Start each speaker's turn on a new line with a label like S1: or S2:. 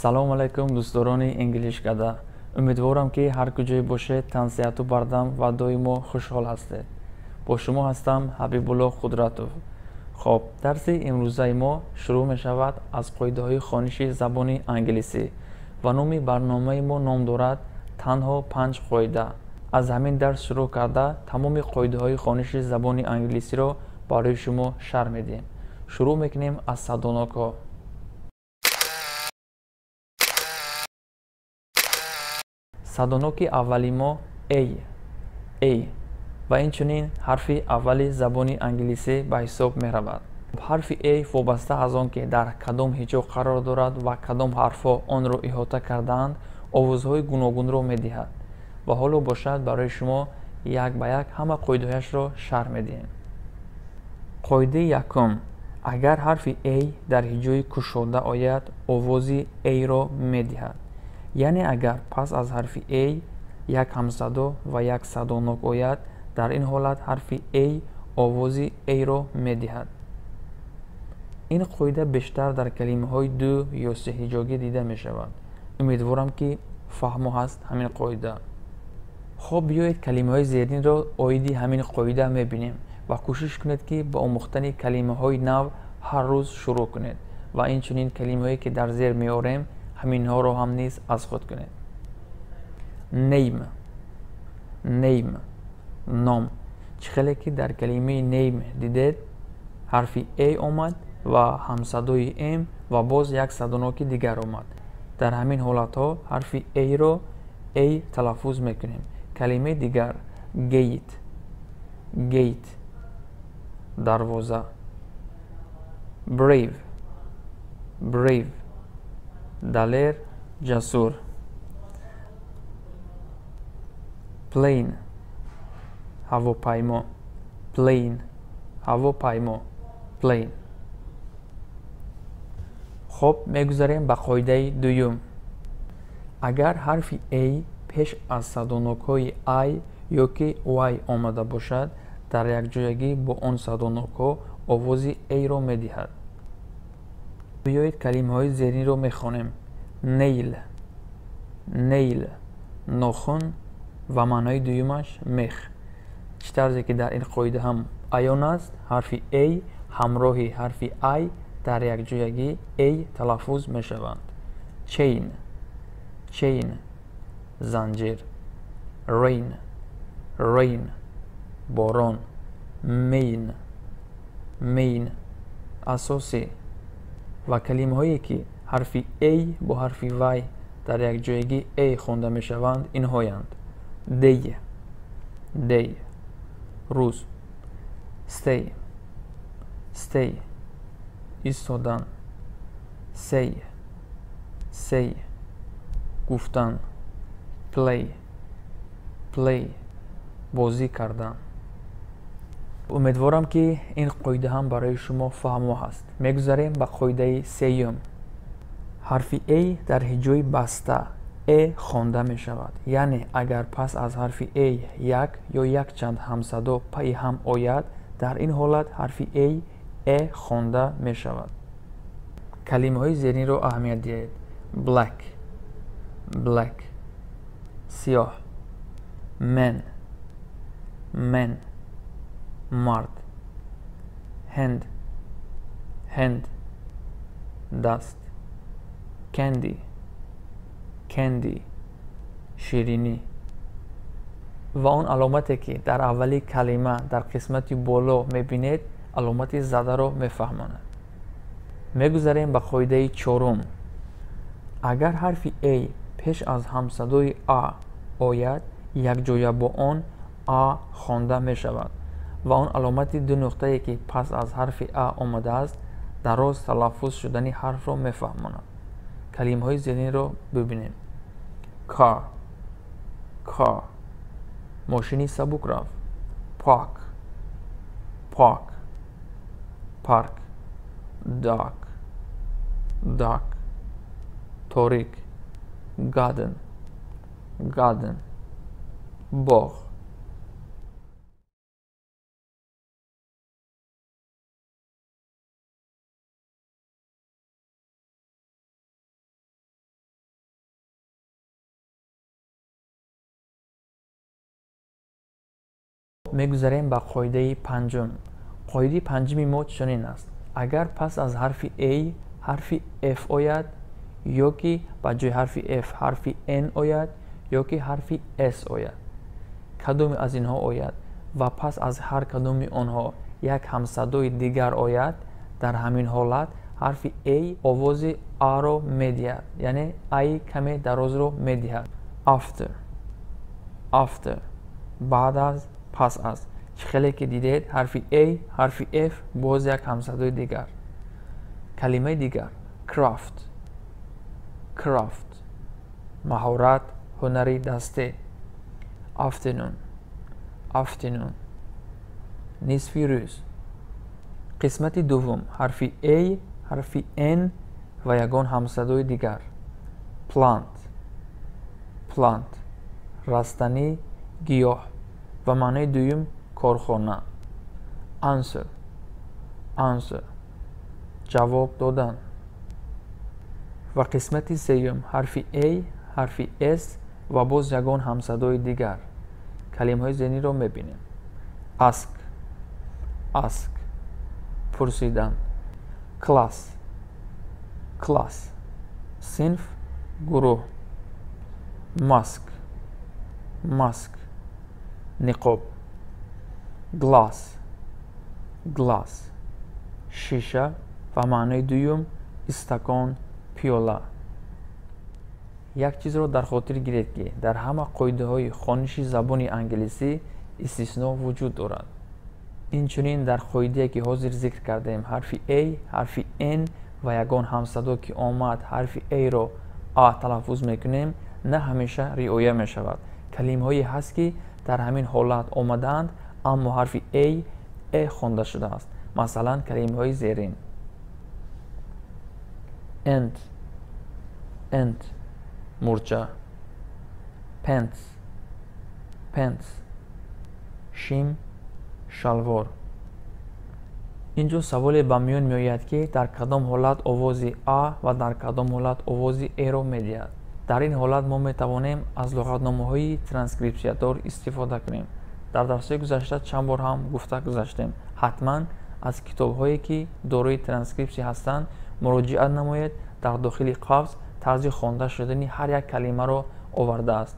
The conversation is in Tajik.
S1: салому алайкум дӯстдорони инглишкада. Умедворам ки ҳар куҷое бошед тансиҳату бардам ва доимо хушҳол ҳастед. Бо шумо ҳастам ҳабибулло қудратов. хоб дарси имрӯзаи мо шурӯъ мешавад аз қоидаҳои хониши забони англисӣ ва номи барномаи мо ном дорад танҳо 5 қоида. аз ҳамин дарс шурӯъ карда тамоми қоидаҳои хониши забони англисиро барои шумо шарҳ медиҳем. шурӯъ мекунем аз садонокҳо. садоноки аввали мо a ва инчунин ҳарфи аввали забони англисӣ ба ҳисоб меравад. ҳарфи a вобаста аз он ки дар кадом ҳиҷо қарор дорад ва кадом ҳарфҳо онро иҳота кардаанд, овозҳои гуногунро медиҳад ва ҳоло бошад барои шумо як ба як ҳама қоидаҳояшро шарҳ медиҳем. қоидаи якум: агар ҳарфи a дар ҳиҷои кушода ояд, овози a-ро медиҳад. яъне агар пас аз ҳарфи a як ҳамсадо ва як садонок ояд, дар ин ҳолат ҳарфи a овози a-ро медиҳад. ин қоида бештар дар калимаҳои ду ё сеҳиҷогӣ дида мешавад. умедворам ки фаҳмо ҳаст ҳамин қоида. хоб биёед калимаҳои зеринро оиди ҳамин қоида мебинем ва кӯшиш кунед ки ба омӯхтани калимаҳои нав ҳар рӯз шурӯъ кунед ва инчунин калимаҳое ки дар зер меорем ҳаминҳоро ҳам низ аз худ кунед. name ном. чӣ хеле ки дар калимаи name дидед ҳарфи a омад ва ҳамсадои m ва боз як садоноки дигар омад. дар ҳамин ҳолатҳо ҳарфи a-ро a талаффуз мекунем. калимаи дигар gate дарвоза. brave далер ҷасур. plane ҳавопаймо. plane. хоб мегузарем ба қоидаи дуюм. агар ҳарфи a пеш аз садонокҳои i ё ки y омада бошад, дар якҷоягӣ бо он садонокҳо овози a-ро медиҳад. биёед калимаҳои зеринро мехонем. nail нохун ва маънои дуюмаш мех. чӣ тарзе ки дар ин қоида ҳам аён аст, ҳарфи a ҳамроҳи ҳарфи i дар якҷоягӣ a талаффуз мешаванд. chain занҷир. rain борон. main асосӣ. ва калимаҳое ки ҳарфи a бо ҳарфи y дар якҷоягӣ a хонда мешаванд инҳоянд: day рӯз. stay истодан. say гуфтан. play бозӣ кардан. умедворам ки ин қоида ҳам барои шумо фаҳмо ҳаст. мегузарем ба қоидаи сеюм. ҳарфи a дар ҳиҷои баста a хонда мешавад. яъне агар пас аз ҳарфи a як ё якчанд ҳамсадо пайи ҳам ояд, дар ин ҳолат ҳарфи a хонда мешавад. калимаҳои зеринро аҳамият диҳед. black сиёҳ. man мард. hand даст. candy ширинӣ. ва он аломате ки дар аввали калима дар қисмати боло мебинед, аломати задаро мефаҳмонад. мегузарем ба қоидаи чорум. агар ҳарфи a пеш аз ҳамсадои a ояд, якҷоя бо он a хонда мешавад ва он аломати ду нуқтае ки пас аз ҳарфи a омадааст, дароз талаффуз шудани ҳарфро мефаҳмонад. калимаҳои зеринро бибинем. car мошини сабукрав. park dark торик. garden боғ. мегузарем ба қоидаи панҷум. қоидаи панҷуми мо чунин аст: агар пас аз ҳарфи a ҳарфи f ояд, ё ки ба ҷои ҳарфи f ҳарфи n ояд, ё ки ҳарфи s ояд, кадоме аз инҳо ояд ва пас аз ҳар кадоми онҳо як ҳамсадои дигар ояд, дар ҳамин ҳолат ҳарфи a овози a-ро медиҳад, яъне a-и каме дарозро медиҳад. After, баъд аз, пас аз. хеле ки дидед ҳарфи a ҳарфи f боз як ҳамсадои дигар. калимаи дигар: craft маҳорат, ҳунари дастӣ. afternoon нисфи рӯз. қисмати дуввум ҳарфи a ҳарфи n ва ягон ҳамсадои дигар. plant растанӣ, гиёҳ ва маънои дуюм корхона. answer ҷавоб додан. ва қисмати сеюм ҳарфи a ҳарфи s ва боз ягон ҳамсадои дигар. калимаҳои зеҳниро мебинем. ask пурсидан. class синф, гурӯҳ. mask ниқоб. glass шиша ва маънои дуюм истакон, пиёла. як чизро дар хотир гиред ки дар ҳама қоидаҳои хониши забони англисӣ истисно вуҷуд дорад. инчунин дар қоидае ки ҳозир зикр кардем ҳарфи a ҳарфи n ва ягон ҳамсадо ки омад ҳарфи a-ро a талаффуз мекунем, на ҳамеша риоя мешавад. калимаҳое ҳаст ки дар ҳамин ҳолат омадаанд, аммо ҳарфи a хонда шудааст. масалан калимаҳои зерин: ent мурча. pants шим, шалвор. инҷо саволе ба миён меояд ки дар кадом ҳолат овози a ва дар кадом ҳолат овози a-ро медиҳад. дар ин ҳолат мо метавонем аз луғатномаҳои транскрипсиядор истифода кунем. дар дарсҳои гузашта чанд бор ҳам гуфта гузаштем, ҳатман аз китобҳое ки дорои транскрипсия ҳастанд муроҷиат намоед. дар дохили қавс тарзи хонда шудани ҳар як калимаро овардааст.